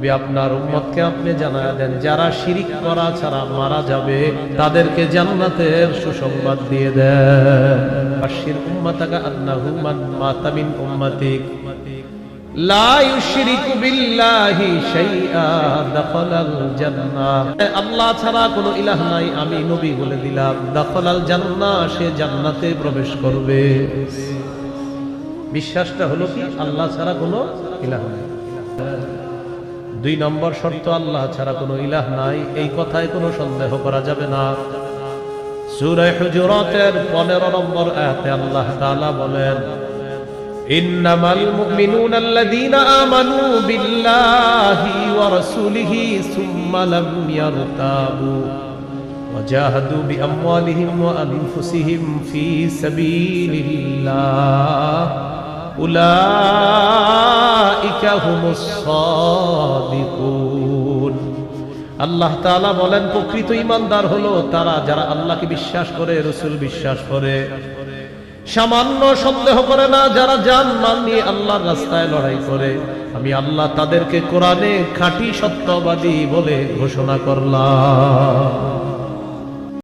নবী আপনার উম্মতকে আপনি জানায়া দেন যারা শিরিক করা ছাড়া মারা যাবে তাদেরকে জান্নাতের সুসংবাদ দিয়ে দেন। বাশির উম্মাতাকা আন্নাহু মান মাতা মিন উম্মাতিক লা ইউশরিকু বিল্লাহি শাইআ দাখালাল জান্নাহ। আল্লাহ ছাড়া কোনো ইলাহ নাই, আমি নবী বলে দিলাম, দাখালাল জান্নাহ, সে জান্নাতে প্রবেশ করবে। বিশ্বাসটা হলো কি আল্লাহ ছাড়া কোনো ইলাহ নাই। 2 নম্বর শর্ত আল্লাহ ছাড়া কোনো ইলাহ নাই, এই কথায় কোনো সন্দেহ করা যাবে না। সূরা হুজুরাতের 15 নম্বর আয়াতে আল্লাহ তাআলা বলেন, ইন্নামাল মুমিনুনা আল্লাযীনা আমানু বিল্লাহি ওয়া রাসূলিহি সুম্মা লাম ইয়ারতাবু ওয়া জাহাদু বিআমওয়ালিহিম ওয়া আনফুসিহিম ফী সাবিলিল্লাহ উলাইকা হুমুস সাদিকুন। আল্লাহ তাআলা বলেন প্রকৃত ঈমানদার হলো তারা যারা আল্লাহকে বিশ্বাস করে, রাসূল বিশ্বাস করে, সামান্য সন্দেহ করে না, যারা জান মান নিয়ে আল্লাহর রাস্তায় লড়াই করে। আমি আল্লাহ তাদেরকে কোরআনে খাঁটি সত্যবাদী বলে ঘোষণা করলাম।